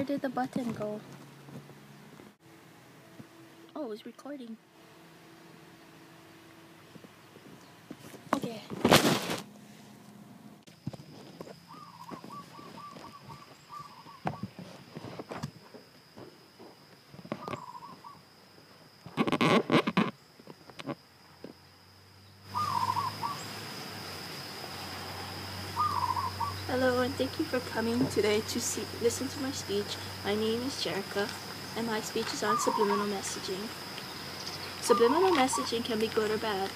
Where did the button go? Oh, it's recording. Okay. Hello, and thank you for coming today to listen to my speech. My name is Jerica, and my speech is on subliminal messaging. Subliminal messaging can be good or bad.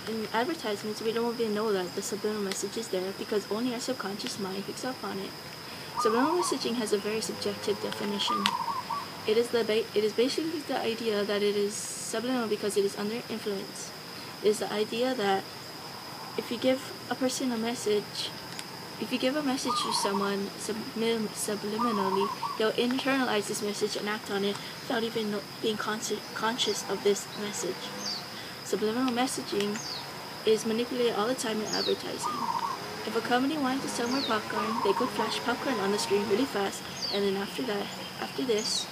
In advertisements, we don't even know that the subliminal message is there because only our subconscious mind picks up on it. Subliminal messaging has a very subjective definition. It is basically the idea that it is subliminal because it is under influence. It is the idea that if you give a person a message, if you give a message to someone subliminally, they'll internalize this message and act on it without even being conscious of this message. Subliminal messaging is manipulated all the time in advertising. If a company wanted to sell more popcorn, they could flash popcorn on the screen really fast, and then after this,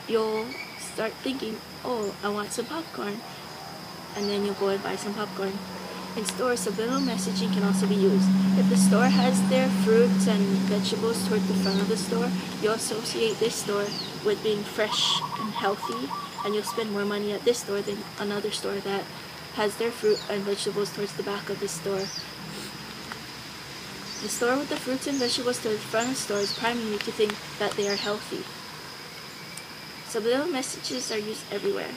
you'll start thinking, oh, I want some popcorn, and then you'll go and buy some popcorn. In stores, subliminal messaging can also be used. If the store has their fruits and vegetables toward the front of the store, you'll associate this store with being fresh and healthy, and you'll spend more money at this store than another store that has their fruit and vegetables towards the back of the store. The store with the fruits and vegetables to the front of the store is priming you to think that they are healthy. Subliminal messages are used everywhere.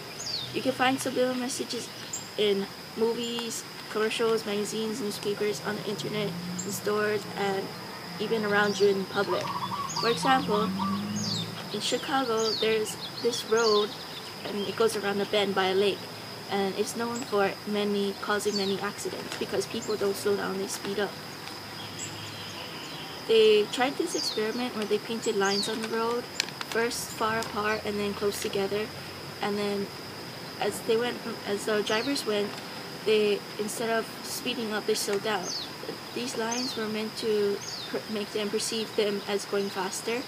You can find subliminal messages in movies, commercials, magazines, newspapers, on the internet, in stores, and even around you in public. For example, in Chicago, there's this road, and it goes around a bend by a lake, and it's known for causing many accidents because people don't slow down, they speed up. They tried this experiment where they painted lines on the road, first far apart and then close together, and then as the drivers went, instead of speeding up, they slowed down. These lines were meant to make them perceive them as going faster.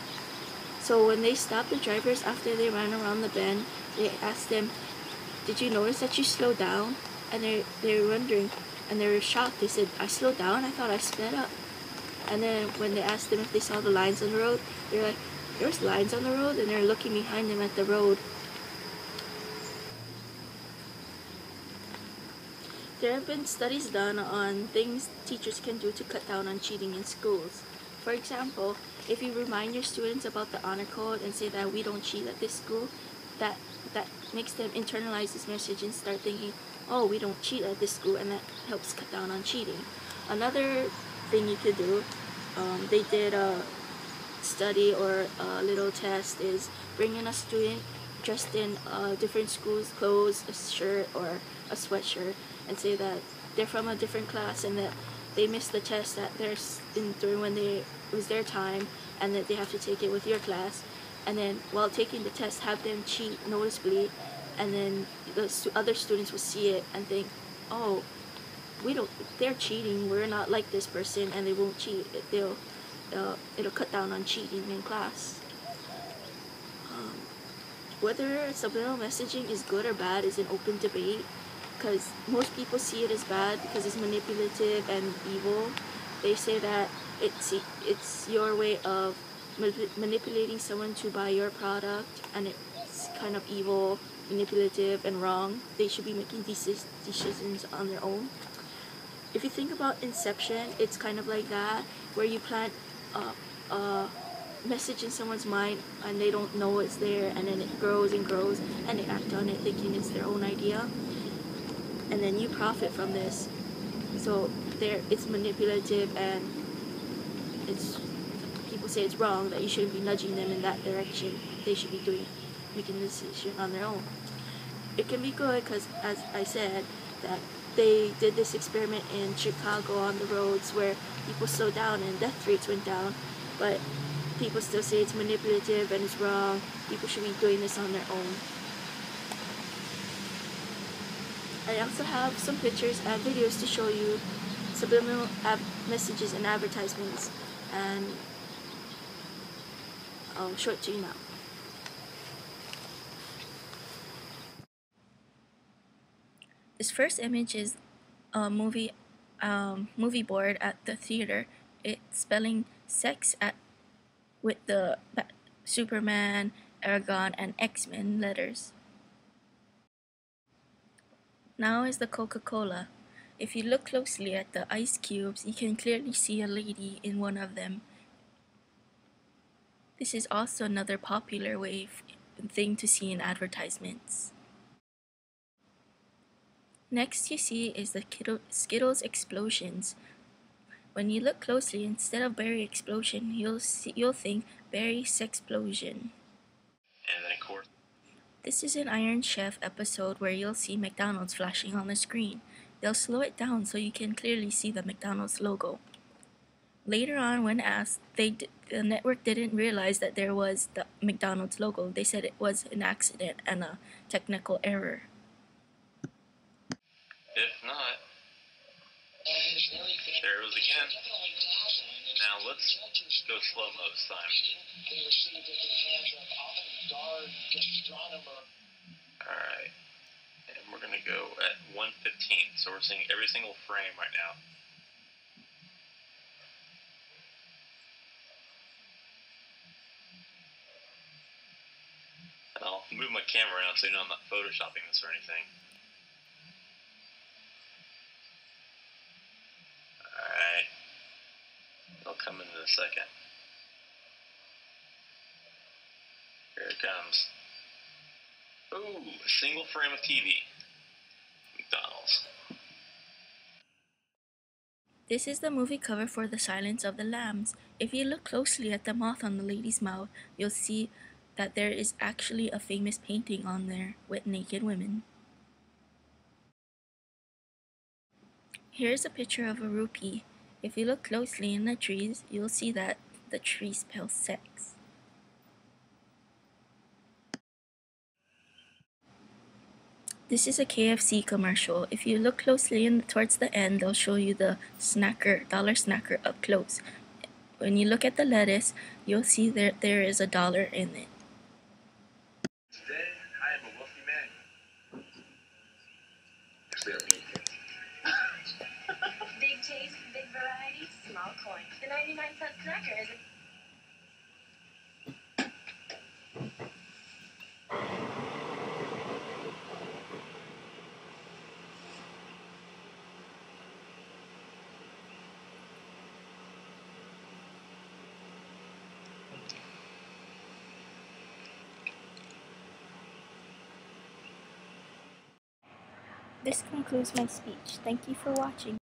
So when they stopped the drivers after they ran around the bend, they asked them, "Did you notice that you slowed down?" And they were wondering, and they were shocked. They said, "I slowed down? I thought I sped up." And then when they asked them if they saw the lines on the road, they're like, "There's lines on the road," and they're looking behind them at the road. There have been studies done on things teachers can do to cut down on cheating in schools. For example, if you remind your students about the honor code and say that we don't cheat at this school, that makes them internalize this message and start thinking, oh, we don't cheat at this school, and that helps cut down on cheating. Another thing you could do, they did a study or a little test, is bring in a student dressed in different school's clothes, a shirt or a sweatshirt, and say that they're from a different class and that they missed the test that during when it was their time, and that they have to take it with your class. And then while taking the test, have them cheat noticeably, and then the other students will see it and think, oh, they're cheating, we're not like this person, and they won't cheat. It'll cut down on cheating in class. Whether subliminal messaging is good or bad is an open debate, because most people see it as bad because it's manipulative and evil. They say that it's your way of manipulating someone to buy your product, and it's kind of evil, manipulative, and wrong. They should be making decisions on their own. If you think about Inception, it's kind of like that, where you plant a message in someone's mind and they don't know it's there, and then it grows and grows and they act on it thinking it's their own idea, and then you profit from this. So it's manipulative, and people say it's wrong, that you shouldn't be nudging them in that direction. They should be making the decision on their own. It can be good because, as I said, that they did this experiment in Chicago on the roads where people slowed down and death rates went down, but people still say it's manipulative and it's wrong. People should be doing this on their own. I also have some pictures and videos to show you subliminal messages and advertisements, and show it to you now. This first image is a movie board at the theater. It's spelling sex with the Superman, Aragon, and X-Men letters. Now is the Coca-Cola. If you look closely at the ice cubes, you can clearly see a lady in one of them. This is also another popular thing to see in advertisements. Next you see is the Skittles explosions. When you look closely, instead of berry explosion, you'll think berry sexplosion. And then of course, this is an Iron Chef episode where you'll see McDonald's flashing on the screen. They'll slow it down so you can clearly see the McDonald's logo. Later on, when asked, the network didn't realize that there was the McDonald's logo. They said it was an accident and a technical error. If not, there it was again. Now let's go slow-mo this time. Alright, and we're going to go at 1:15, so we're seeing every single frame right now. And I'll move my camera around so you know I'm not photoshopping this or anything. Alright, it'll come in a second. Here it comes. Ooh, a single frame of TV. McDonald's. This is the movie cover for The Silence of the Lambs. If you look closely at the moth on the lady's mouth, you'll see that there is actually a famous painting on there with naked women. Here's a picture of a rupee. If you look closely in the trees, you'll see that the tree spells sex. This is a KFC commercial. If you look closely towards the end, they'll show you the dollar snacker up close. When you look at the lettuce, you'll see that there is $1 in it. Today, I am a wealthy man. Big taste, big variety, small coin. The 99-cent snacker is This concludes my speech. Thank you for watching.